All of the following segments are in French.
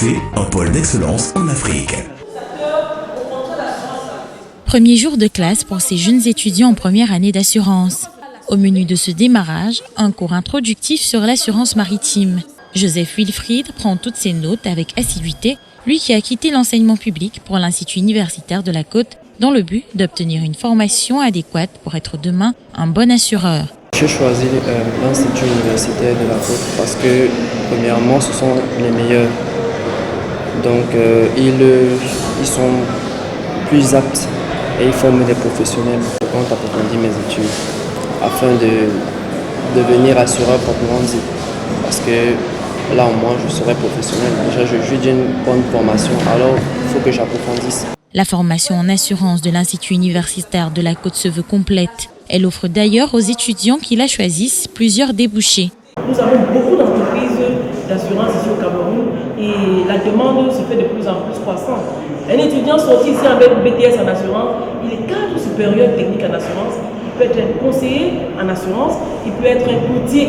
l'IUC, un pôle d'excellence en Afrique. Premier jour de classe pour ces jeunes étudiants en première année d'assurance. Au menu de ce démarrage, un cours introductif sur l'assurance maritime. Joseph Wilfried prend toutes ses notes avec assiduité, lui qui a quitté l'enseignement public pour l'Institut universitaire de la Côte dans le but d'obtenir une formation adéquate pour être demain un bon assureur. J'ai choisi l'Institut universitaire de la Côte parce que, premièrement, ce sont les meilleurs. Donc, ils sont plus aptes et ils forment des professionnels quand j'approfondis mes études afin de devenir assureur proprement dit. Parce que là, au moins, je serai professionnel. Déjà, je suis d'une bonne formation, alors il faut que j'approfondisse. La formation en assurance de l'Institut universitaire de la Côte se veut complète. Elle offre d'ailleurs aux étudiants qui la choisissent plusieurs débouchés. Nous avons beaucoup d'entreprises d'assurance ici au Cameroun et la demande se fait de plus en plus croissante. Un étudiant sorti ici avec BTS en assurance, il est cadre supérieur technique en assurance, il peut être un conseiller en assurance, il peut être un courtier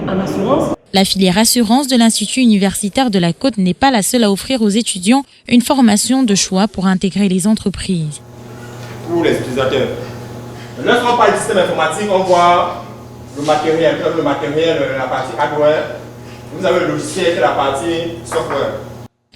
en assurance. La filière assurance de l'Institut universitaire de la Côte n'est pas la seule à offrir aux étudiants une formation de choix pour intégrer les entreprises. Pour les utilisateurs, lorsqu'on parle du système informatique, on voit le matériel, la partie hardware, vous avez le logiciel, la partie software.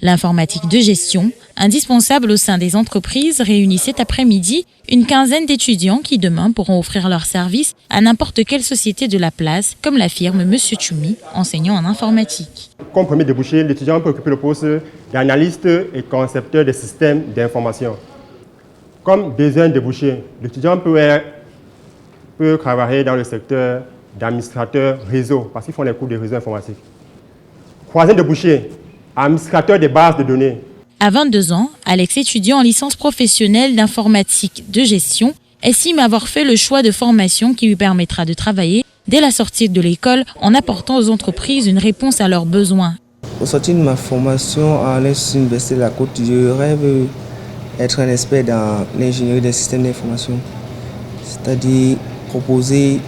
L'informatique de gestion, indispensable au sein des entreprises, réunit cet après-midi une quinzaine d'étudiants qui demain pourront offrir leurs services à n'importe quelle société de la place, comme l'affirme M. Tchoumi, enseignant en informatique. Comme premier débouché, l'étudiant peut occuper le poste d'analyste et concepteur des systèmes d'information. Comme deuxième débouché, l'étudiant peut travailler dans le secteur d'administrateur réseau, parce qu'ils font les cours de réseau informatique. Troisième débouché, administrateur des bases de données. À 22 ans, Alex, étudiant en licence professionnelle d'informatique de gestion, estime avoir fait le choix de formation qui lui permettra de travailler dès la sortie de l'école en apportant aux entreprises une réponse à leurs besoins. Au sortir de ma formation à l'Université de la Côte, je rêve d'être un expert dans l'ingénierie des systèmes d'information, c'est-à-dire proposer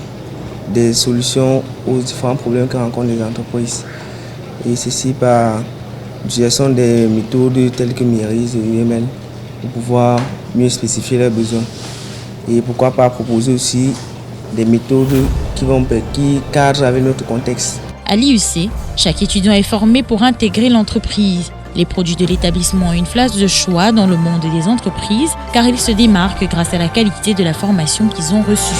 des solutions aux différents problèmes que rencontrent les entreprises. Et ceci par l'utilisation des méthodes telles que MIRIS et UML pour pouvoir mieux spécifier leurs besoins. Et pourquoi pas proposer aussi des méthodes qui cadrent avec notre contexte. À l'IUC, chaque étudiant est formé pour intégrer l'entreprise. Les produits de l'établissement ont une place de choix dans le monde des entreprises car ils se démarquent grâce à la qualité de la formation qu'ils ont reçue.